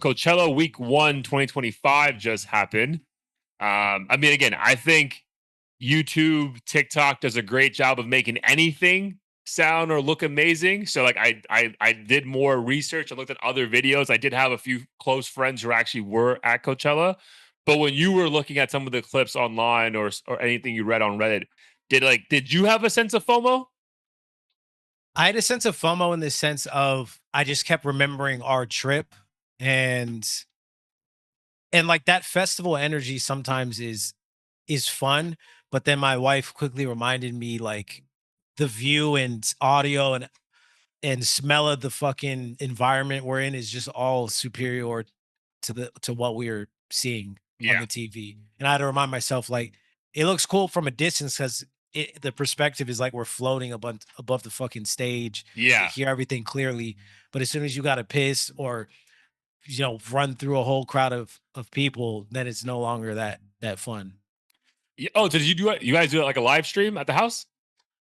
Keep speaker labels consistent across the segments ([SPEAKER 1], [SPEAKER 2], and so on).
[SPEAKER 1] Coachella week one, 2025 just happened. I mean, again, I think YouTube, TikTok does a great job of making anything sound or look amazing. So like I did more research. I looked at other videos. I did have a few close friends who actually were at Coachella. But when you were looking at some of the clips online or anything you read on Reddit, did you have a sense of FOMO?
[SPEAKER 2] I had a sense of FOMO in the sense of I just kept remembering our trip and like that festival energy sometimes is fun, but then my wife quickly reminded me like the view and audio and smell of the fucking environment we're in is just all superior to what we're seeing on
[SPEAKER 1] Yeah.
[SPEAKER 2] the TV. And I had to remind myself like it looks cool from a distance because the perspective is like we're floating above the fucking stage. You
[SPEAKER 1] Yeah.
[SPEAKER 2] hear everything clearly, but as soon as you got to piss or run through a whole crowd of people, then it's no longer that fun.
[SPEAKER 1] Oh, did you do it? You guys do it like a live stream at the house?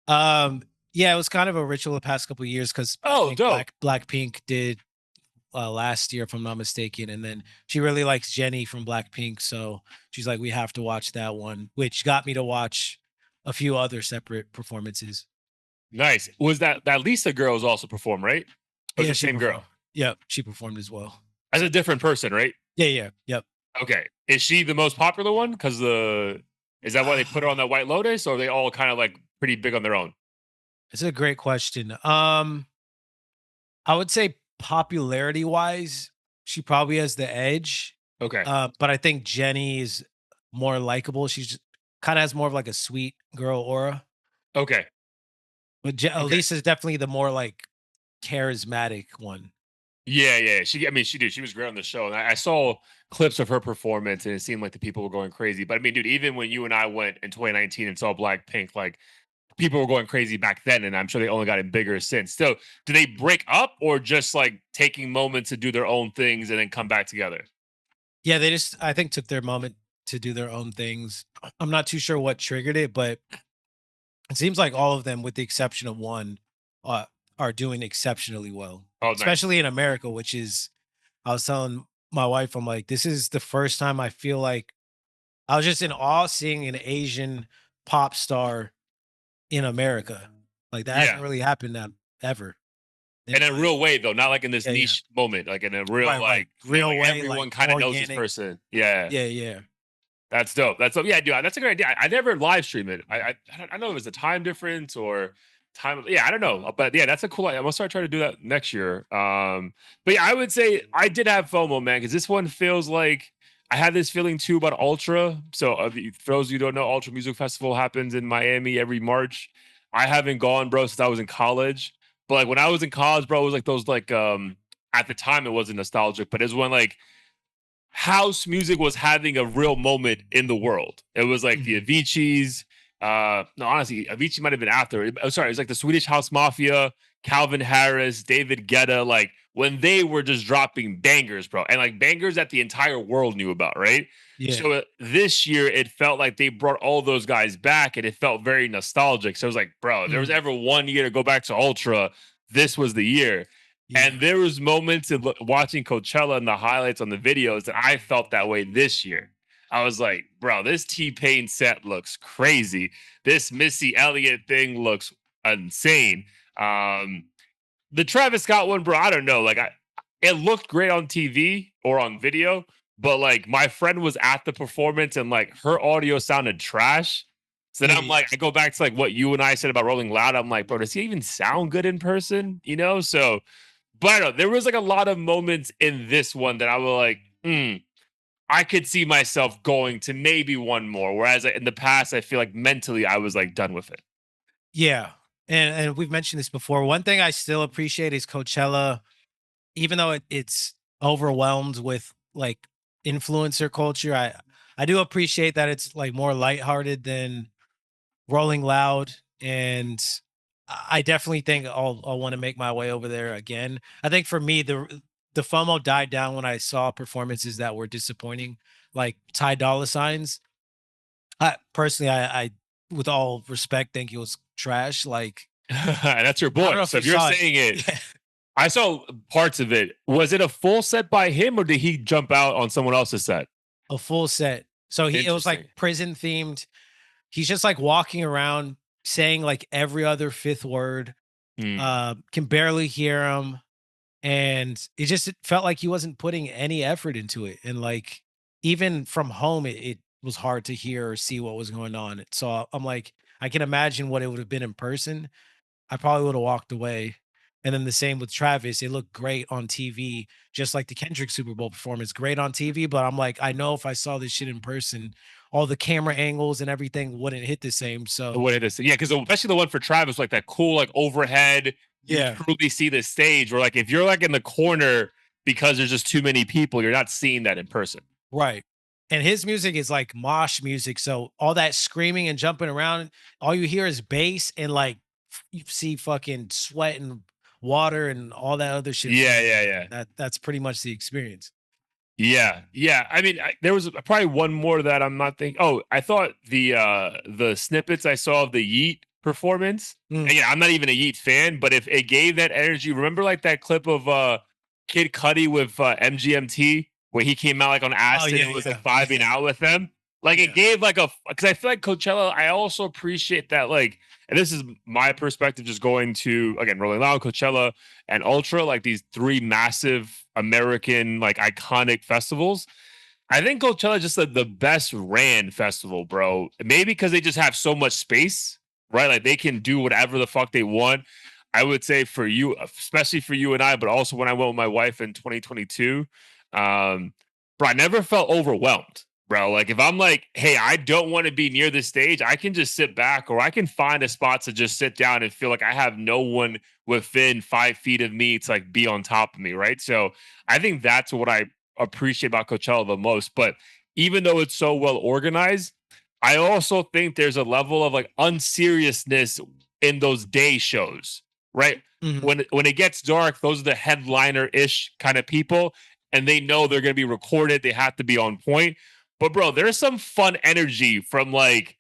[SPEAKER 2] Um, yeah, it was kind of a ritual the past couple of years because I
[SPEAKER 1] Oh,
[SPEAKER 2] think
[SPEAKER 1] dope.
[SPEAKER 2] Blackpink did last year, if I'm not mistaken. And then she really likes Jenny from Blackpink, so she's like, we have to watch that one, which got me to watch a few other separate performances.
[SPEAKER 1] Nice. Was that Lisa girl was also perform, right? Or was
[SPEAKER 2] Yeah,
[SPEAKER 1] the
[SPEAKER 2] she
[SPEAKER 1] same
[SPEAKER 2] performed.
[SPEAKER 1] girl?
[SPEAKER 2] Yep, she performed as well.
[SPEAKER 1] As a different person, right?
[SPEAKER 2] Yeah, yeah, yep.
[SPEAKER 1] Okay. Is she the most popular one? Because the is that why they put her on that White Lotus, or are they all kind of like pretty big on their own?
[SPEAKER 2] It's a great question. I would say popularity wise, she probably has the edge.
[SPEAKER 1] Okay.
[SPEAKER 2] But I think Jenny is more likable. She's kind of has more of like a sweet girl aura.
[SPEAKER 1] Okay.
[SPEAKER 2] But
[SPEAKER 1] Okay.
[SPEAKER 2] Lisa's definitely the more like charismatic one.
[SPEAKER 1] Yeah, yeah. I mean, she did. She was great on the show, and I saw clips of her performance, and it seemed like the people were going crazy. But I mean, dude, even when you and I went in 2019 and saw Blackpink, like people were going crazy back then, and I'm sure they only gotten bigger since. So, do they break up or just like taking moments to do their own things and then come back together?
[SPEAKER 2] Yeah, they just I think took their moment to do their own things. I'm not too sure what triggered it, but it seems like all of them, with the exception of one, uh, are doing exceptionally well,
[SPEAKER 1] Oh, nice.
[SPEAKER 2] especially in America, which is I was telling my wife, I'm like, this is the first time I feel like I was just in awe seeing an Asian pop star in America. Like that hasn't
[SPEAKER 1] Yeah.
[SPEAKER 2] really happened that ever in
[SPEAKER 1] In a
[SPEAKER 2] my
[SPEAKER 1] real way, though, not like in this
[SPEAKER 2] yeah, yeah.
[SPEAKER 1] niche moment, like in a real,
[SPEAKER 2] Right, right.
[SPEAKER 1] like
[SPEAKER 2] Real way, like
[SPEAKER 1] everyone kind of knows this
[SPEAKER 2] organic.
[SPEAKER 1] person. Yeah.
[SPEAKER 2] Yeah, yeah.
[SPEAKER 1] That's dope. That's dope. Yeah, dude, that's a great idea. I never live stream it. I don't know if it's a time difference or time. Yeah, I don't know, but yeah, that's a cool. I'm gonna start trying to do that next year. But yeah, I would say I did have FOMO, man, because this one feels like I had this feeling too about Ultra. So, for those of you who don't know, Ultra Music Festival happens in Miami every March. I haven't gone, bro, since I was in college. But like when I was in college, bro, it was like those at the time it wasn't nostalgic, but it's when like house music was having a real moment in the world. It was like the
[SPEAKER 2] Mhm.
[SPEAKER 1] Avicii's. No, honestly, Avicii might have been after. Oh, sorry, it was like the Swedish House Mafia, Calvin Harris, David Guetta. Like when they were just dropping bangers, bro, and like bangers that the entire world knew about, right?
[SPEAKER 2] Yeah.
[SPEAKER 1] So this year, it felt like they brought all those guys back, and it felt very nostalgic. So it was like, bro, if there was
[SPEAKER 2] Mhm.
[SPEAKER 1] ever one year to go back to Ultra, this was the year. And
[SPEAKER 2] Yeah.
[SPEAKER 1] there was moments in watching Coachella and the highlights on the videos that I felt that way this year. I was like, bro, this T-Pain set looks crazy. This Missy Elliott thing looks insane. Um, the Travis Scott one, bro, I don't know. It looked great on TV or on video, but like my friend was at the performance and like her audio sounded trash. So then
[SPEAKER 2] Yeah,
[SPEAKER 1] I'm
[SPEAKER 2] yeah.
[SPEAKER 1] like, I go back to like what you and I said about Rolling Loud. I'm like, bro, does he even sound good in person? You know? So but I don't know, there was like a lot of moments in this one that I was like, I could see myself going to maybe one more. Whereas in the past, I feel like mentally I was like done with it.
[SPEAKER 2] Yeah. And we've mentioned this before. One thing I still appreciate is Coachella, even though it's overwhelmed with like influencer culture, I do appreciate that it's like more lighthearted than Rolling Loud, and I definitely think I'll want to make my way over there again. I think for me, the FOMO died down when I saw performances that were disappointing, like Ty Dolla Signs. I personally, I with all respect, think it was trash. Like
[SPEAKER 1] That's your
[SPEAKER 2] I don't
[SPEAKER 1] boy.
[SPEAKER 2] know if
[SPEAKER 1] So
[SPEAKER 2] you
[SPEAKER 1] if you're
[SPEAKER 2] saw it.
[SPEAKER 1] saying it,
[SPEAKER 2] Yeah.
[SPEAKER 1] I saw parts of it. Was it a full set by him, or did he jump out on someone else's set?
[SPEAKER 2] A full set. So it was like
[SPEAKER 1] Interesting.
[SPEAKER 2] prison themed. He's just like walking around saying like every other fifth word.
[SPEAKER 1] Mm.
[SPEAKER 2] Can barely hear him, and it felt like he wasn't putting any effort into it. And like even from home, it was hard to hear or see what was going on. So I'm like, I can imagine what it would have been in person. I probably would have walked away. And then the same with Travis. It looked great on TV, just like the Kendrick Super Bowl performance, great on TV. But I'm like, I know if I saw this shit in person, all the camera angles and everything wouldn't hit the same. So
[SPEAKER 1] What it is, yeah, because especially the one for Travis, like that cool, like overhead, you
[SPEAKER 2] yeah,
[SPEAKER 1] truly see the stage. Where like if you're like in the corner because there's just too many people, you're not seeing that in person.
[SPEAKER 2] right. And his music is like mosh music. So all that screaming and jumping around, all you hear is bass and like you see fucking sweat and water and all that other shit
[SPEAKER 1] Yeah,
[SPEAKER 2] flying
[SPEAKER 1] yeah,
[SPEAKER 2] around.
[SPEAKER 1] yeah.
[SPEAKER 2] That's pretty much the experience.
[SPEAKER 1] Yeah, yeah. I mean, there was probably one more that I'm not thinking. Oh, I thought the snippets I saw of the Yeet performance.
[SPEAKER 2] Mm.
[SPEAKER 1] And yeah, I'm not even a Yeet fan, but if it gave that energy, remember like that clip of Kid Cudi with MGMT where he came out like on
[SPEAKER 2] Oh
[SPEAKER 1] acid
[SPEAKER 2] yeah,
[SPEAKER 1] and was like
[SPEAKER 2] yeah,
[SPEAKER 1] vibing
[SPEAKER 2] yeah,
[SPEAKER 1] out with them. Like it
[SPEAKER 2] yeah,
[SPEAKER 1] gave like a because I feel like Coachella. I also appreciate that like, and this is my perspective, just going to again Rolling Loud, Coachella, and Ultra, like these three massive American, like iconic festivals. I think Coachella is just like the best ran festival, bro. Maybe because they just have so much space, right? Like they can do whatever the fuck they want. I would say for you, especially for you and I, but also when I went with my wife in 2022, um, bro, I never felt overwhelmed, bro. Like if I'm like, hey, I don't want to be near this stage, I can just sit back or I can find a spot to just sit down and feel like I have no one within 5 feet of me to like be on top of me, right? So I think that's what I appreciate about Coachella the most. But even though it's so well organized, I also think there's a level of like unseriousness in those day shows, right?
[SPEAKER 2] Mhm.
[SPEAKER 1] When it gets dark, those are the headliner ish kind of people, and they know they're going to be recorded. They have to be on point. But bro, there's some fun energy from like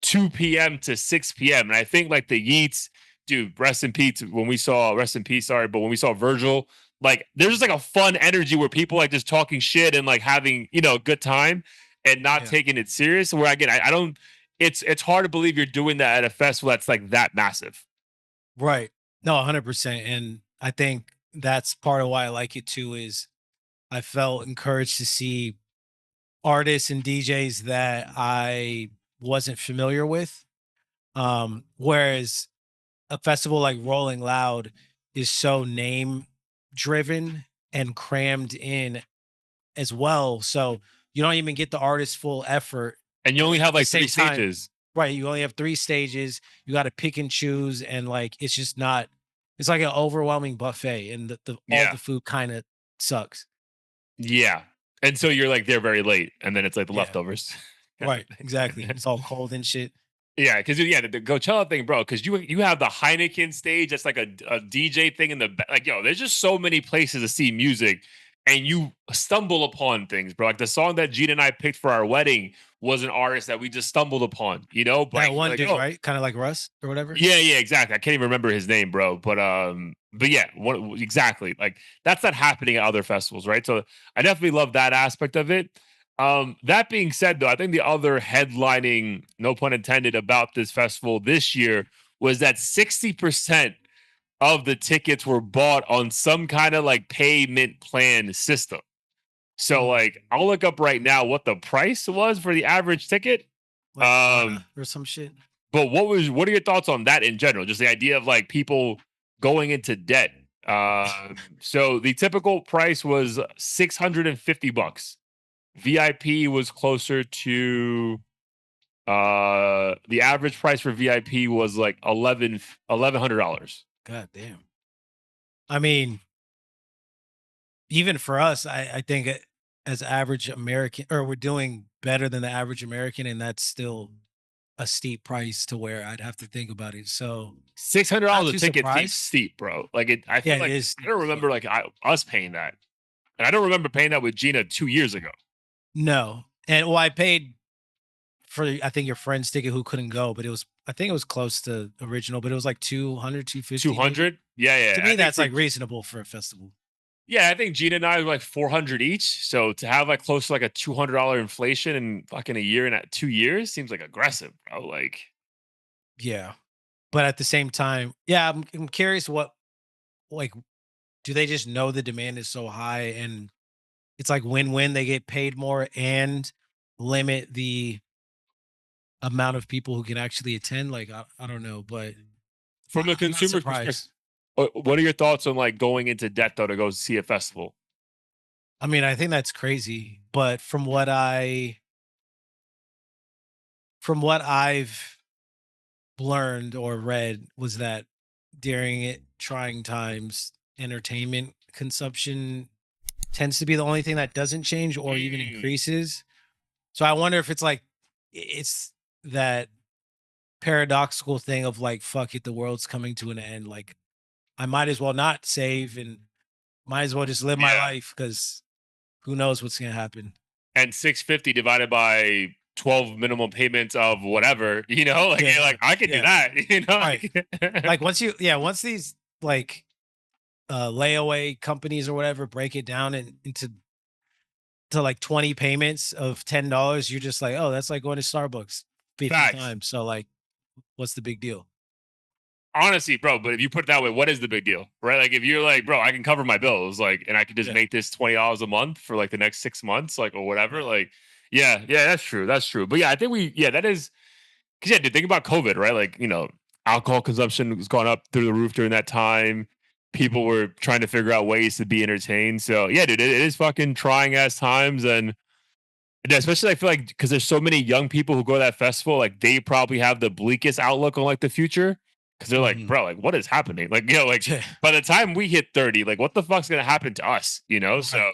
[SPEAKER 1] 2 p.m. to 6 p.m. And I think like the Yeats, dude, rest in peace. When we saw rest in peace, sorry, but when we saw Virgil, like there's just like a fun energy where people like just talking shit and like having, a good time and not
[SPEAKER 2] Yeah.
[SPEAKER 1] taking it serious. Where again, I don't it's hard to believe you're doing that at a festival that's like that massive.
[SPEAKER 2] Right. No, 100%. And I think that's part of why I like it too is I felt encouraged to see artists and DJs that I wasn't familiar with. Whereas a festival like Rolling Loud is so name driven and crammed in as well. So you don't even get the artist's full effort.
[SPEAKER 1] And you
[SPEAKER 2] And
[SPEAKER 1] only
[SPEAKER 2] then
[SPEAKER 1] have
[SPEAKER 2] at the
[SPEAKER 1] like three
[SPEAKER 2] same time,
[SPEAKER 1] stages.
[SPEAKER 2] right, you only have 3 stages. You gotta pick and choose, and, like, it's just not it's like an overwhelming buffet, and the all
[SPEAKER 1] Yeah.
[SPEAKER 2] the food kinda sucks.
[SPEAKER 1] Yeah. And so you're like there very late, and then it's like the
[SPEAKER 2] Yeah.
[SPEAKER 1] leftovers kind of
[SPEAKER 2] Right, exactly.
[SPEAKER 1] thing.
[SPEAKER 2] It's all cold and shit.
[SPEAKER 1] Yeah, because yeah, the Coachella thing, bro. Because you have the Heineken stage, that's like a DJ thing in the like, yo. There's just so many places to see music, and you stumble upon things, bro. Like the song that Gene and I picked for our wedding was an artist that we just stumbled upon,
[SPEAKER 2] That one
[SPEAKER 1] like
[SPEAKER 2] dude,
[SPEAKER 1] oh
[SPEAKER 2] right? Kinda like Russ or whatever?
[SPEAKER 1] yeah, yeah, exactly. I can't even remember his name, bro. But yeah, what exactly? Like that's not happening at other festivals, right? So I definitely love that aspect of it. That being said, though, I think the other headlining, no pun intended, about this festival this year was that 60% of the tickets were bought on some kind of like payment plan system. So
[SPEAKER 2] Mm,
[SPEAKER 1] like I'll look up right now what the price was for the average ticket.
[SPEAKER 2] like
[SPEAKER 1] Um,
[SPEAKER 2] Klarna or some shit?
[SPEAKER 1] but what are your thoughts on that in general? Just the idea of like people going into debt. So the typical price was $650. VIP was closer to the average price for VIP was like $1,100.
[SPEAKER 2] God damn. I mean, even for us, I think as average American or we're doing better than the average American, and that's still a steep price to where I'd have to think about it. So,
[SPEAKER 1] Six hundred
[SPEAKER 2] not
[SPEAKER 1] dollars a
[SPEAKER 2] too
[SPEAKER 1] ticket seems
[SPEAKER 2] surprised.
[SPEAKER 1] steep, bro. Like it, I
[SPEAKER 2] Yeah,
[SPEAKER 1] feel
[SPEAKER 2] it
[SPEAKER 1] like
[SPEAKER 2] is
[SPEAKER 1] I
[SPEAKER 2] steep
[SPEAKER 1] don't
[SPEAKER 2] as fuck.
[SPEAKER 1] remember like us paying that, and I don't remember paying that with Gina 2 years ago.
[SPEAKER 2] No. And well, I paid for I think your friend's ticket who couldn't go, but it was I think it was close to original, but it was like 200, 250 maybe.
[SPEAKER 1] 200. Yeah,
[SPEAKER 2] To
[SPEAKER 1] yeah. I
[SPEAKER 2] me,
[SPEAKER 1] think
[SPEAKER 2] that's
[SPEAKER 1] for
[SPEAKER 2] like reasonable for a festival.
[SPEAKER 1] yeah, I think Gina and I were like 400 each. So to have like close to like a $200 inflation in fucking a year and at 2 years seems like aggressive, bro. Like,
[SPEAKER 2] Yeah. But at the same time, yeah, I'm curious what like do they just know the demand is so high and it's like win-win, they get paid more and limit the amount of people who can actually attend? Like I don't know, but
[SPEAKER 1] from the
[SPEAKER 2] I'm not
[SPEAKER 1] consumer's perspective,
[SPEAKER 2] surprised.
[SPEAKER 1] what are your thoughts on like going into debt though to go see a festival?
[SPEAKER 2] I mean, I think that's crazy, but from what I've learned or read was that during it trying times, entertainment consumption tends to be the only thing that doesn't change or even
[SPEAKER 1] Mm,
[SPEAKER 2] increases. So I wonder if it's like it's that paradoxical thing of like, fuck it, the world's coming to an end. Like I might as well not save and might as well just live my
[SPEAKER 1] yeah.
[SPEAKER 2] life because who knows what's gonna happen.
[SPEAKER 1] And 650 divided by 12 minimum payments of whatever, like you're
[SPEAKER 2] Yeah,
[SPEAKER 1] like, I could do
[SPEAKER 2] yeah,
[SPEAKER 1] that,
[SPEAKER 2] right.
[SPEAKER 1] like
[SPEAKER 2] Like once these like layaway companies or whatever break it down into to like 20 payments of $10, you're just like, oh, that's like going to Starbucks 50
[SPEAKER 1] facts.
[SPEAKER 2] times. So like, what's the big deal?
[SPEAKER 1] Honestly, bro, but if you put it that way, what is the big deal? Right? Like if you're like, bro, I can cover my bills, like, and I can just
[SPEAKER 2] Yeah,
[SPEAKER 1] make this $20 a month for like the next 6 months, like, or whatever.
[SPEAKER 2] right.
[SPEAKER 1] Like, yeah, yeah, that's true. That's true. But yeah, I think yeah, that is because yeah, dude, think about COVID, right? Like, alcohol consumption was gone up through the roof during that time. People were trying to figure out ways to be entertained. So yeah, dude, it is fucking trying ass times. And yeah, especially I feel like because there's so many young people who go to that festival, like they probably have the bleakest outlook on like the future. Cause they're like,
[SPEAKER 2] Hmm.
[SPEAKER 1] bro, like what is happening? Like, like
[SPEAKER 2] Yeah,
[SPEAKER 1] by the time we hit 30, like what the fuck's gonna happen to us? So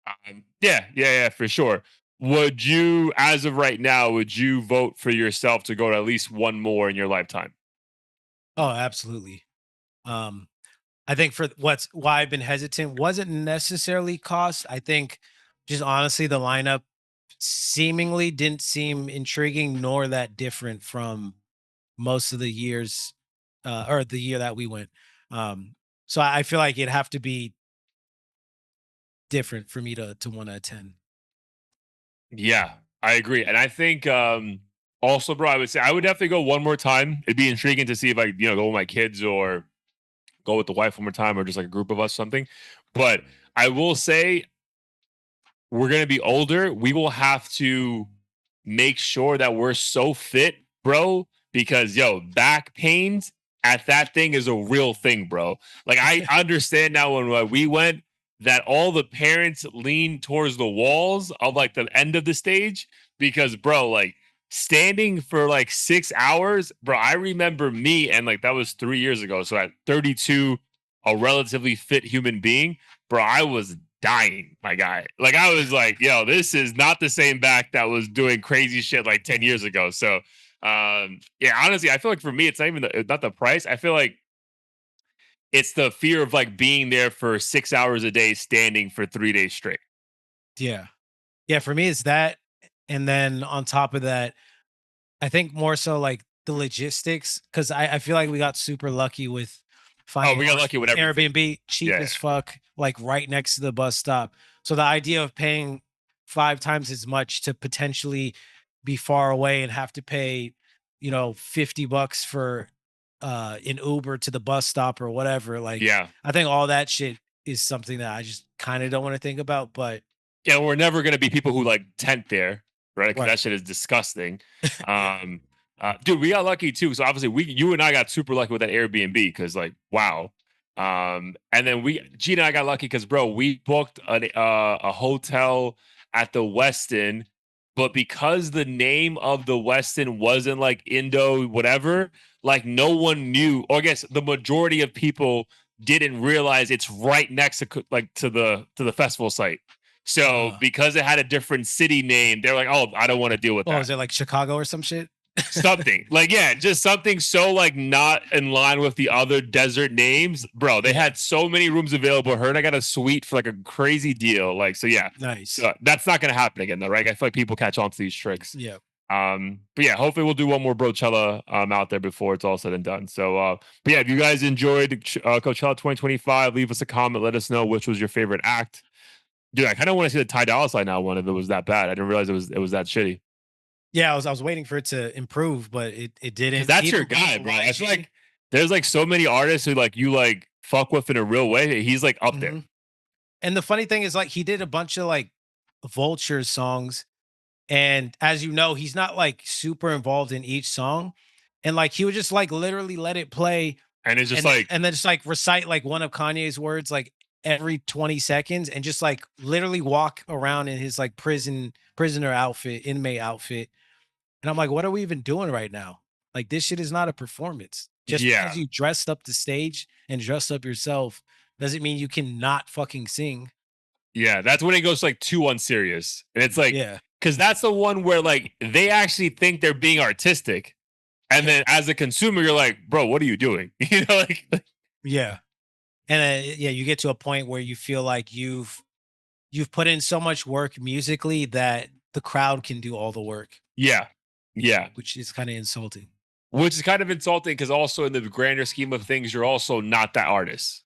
[SPEAKER 2] right.
[SPEAKER 1] yeah, yeah, yeah, for sure. Would you, as of right now, would you vote for yourself to go to at least one more in your lifetime?
[SPEAKER 2] Oh, absolutely. Um, I think for what's why I've been hesitant wasn't necessarily cost. I think just honestly, the lineup seemingly didn't seem intriguing nor that different from most of the years or the year that we went. So I feel like it'd have to be different for me to want to attend.
[SPEAKER 1] Yeah, I agree. And I think also, bro, I would say I would definitely go one more time. It'd be intriguing to see if I, go with my kids or go with the wife one more time or just like a group of us something. But I will say we're going to be older. We will have to make sure that we're so fit, bro, because back pains at that thing is a real thing, bro. Like I understand now when we went that all the parents lean towards the walls of like the end of the stage because bro, like standing for like 6 hours, bro, I remember me and like that was 3 years ago. So at 32, a relatively fit human being, bro, I was dying, my guy. Like I was like, yo, this is not the same back that was doing crazy shit like 10 years ago. So yeah, honestly, I feel like for me, it's not even not the price. I feel like it's the fear of like being there for 6 hours a day, standing for 3 days straight.
[SPEAKER 2] Yeah. Yeah, for me it's that. And then on top of that, I think more so like the logistics, because I feel like we got super lucky with
[SPEAKER 1] Oh,
[SPEAKER 2] finding
[SPEAKER 1] we got lucky with everything.
[SPEAKER 2] Airbnb cheap
[SPEAKER 1] Yeah,
[SPEAKER 2] as fuck, like right next to the bus stop. So the idea of paying 5 times as much to potentially be far away and have to pay, 50 bucks for an Uber to the bus stop or whatever, like
[SPEAKER 1] yeah.
[SPEAKER 2] I think all that shit is something that I just kind of don't want to think about. But
[SPEAKER 1] Yeah, we're never gonna be people who like tent there, right? Because that
[SPEAKER 2] right.
[SPEAKER 1] shit is disgusting.
[SPEAKER 2] Yeah.
[SPEAKER 1] Dude, we got lucky too. So obviously, you and I got super lucky with that Airbnb because like, wow. And then Gina and I got lucky because bro, we booked a hotel at the Westin, but because the name of the Westin wasn't like Indo whatever, like no one knew, or I guess the majority of people didn't realize it's right next to like to the festival site. So
[SPEAKER 2] uh
[SPEAKER 1] because it had a different city name, they're like, "Oh, I don't want to deal with
[SPEAKER 2] oh,
[SPEAKER 1] that."
[SPEAKER 2] is it like Chicago or some shit?
[SPEAKER 1] Something like yeah, just something so like not in line with the other desert names, bro. They
[SPEAKER 2] Yeah.
[SPEAKER 1] had so many rooms available. Her and I got a suite for like a crazy deal. Like so, yeah.
[SPEAKER 2] Nice.
[SPEAKER 1] So that's not gonna happen again, though, right? I feel like people catch on to these tricks.
[SPEAKER 2] Yeah.
[SPEAKER 1] But yeah, hopefully we'll do one more Brochella out there before it's all said and done. So, but yeah, if you guys enjoyed Coachella 2025, leave us a comment. Let us know which was your favorite act. Dude, I kind of want to see the Ty Dolla Sign now one if it was that bad. I didn't realize it was that shitty.
[SPEAKER 2] Yeah, I was waiting for it to improve, but it
[SPEAKER 1] Because
[SPEAKER 2] didn't.
[SPEAKER 1] that's your
[SPEAKER 2] Even with
[SPEAKER 1] guy,
[SPEAKER 2] the
[SPEAKER 1] bro. I feel
[SPEAKER 2] YG.
[SPEAKER 1] like there's like so many artists who like you like fuck with in a real way. He's like up there.
[SPEAKER 2] Mhm. And the funny thing is, like, he did a bunch of like Vulture songs, and as you know, he's not like super involved in each song, and like he would just like literally let it play,
[SPEAKER 1] And it's just
[SPEAKER 2] and
[SPEAKER 1] like,
[SPEAKER 2] and then just like recite like one of Kanye's words like every 20 seconds, and just like literally walk around in his like prisoner outfit, inmate outfit. And I'm like, what are we even doing right now? Like, this shit is not a performance. Just because
[SPEAKER 1] yeah,
[SPEAKER 2] you dressed up the stage and dressed up yourself doesn't mean you cannot fucking sing.
[SPEAKER 1] yeah. That's when it goes like too unserious. And it's like,
[SPEAKER 2] Yeah.
[SPEAKER 1] because that's the one where like they actually think they're being artistic. And
[SPEAKER 2] Yeah.
[SPEAKER 1] then as a consumer, you're like, bro, what are you doing? You know, like,
[SPEAKER 2] Yeah. And yeah, you get to a point where you feel like you've put in so much work musically that the crowd can do all the work,
[SPEAKER 1] yeah, yeah.
[SPEAKER 2] which is kind of insulting.
[SPEAKER 1] Which is kind of insulting because also in the grander scheme of things, you're also not that artist,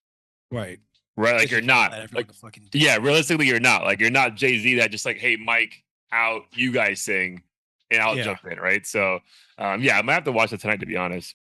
[SPEAKER 2] Right.
[SPEAKER 1] right? Like
[SPEAKER 2] Because you
[SPEAKER 1] you're
[SPEAKER 2] can't
[SPEAKER 1] not
[SPEAKER 2] let everyone
[SPEAKER 1] like,
[SPEAKER 2] to fucking do
[SPEAKER 1] yeah,
[SPEAKER 2] it.
[SPEAKER 1] realistically, you're not like you're not Jay Z that just like, hey, Mike, out, you guys sing, and I'll
[SPEAKER 2] Yeah.
[SPEAKER 1] jump in, right? So, yeah, I might have to watch that tonight to be honest.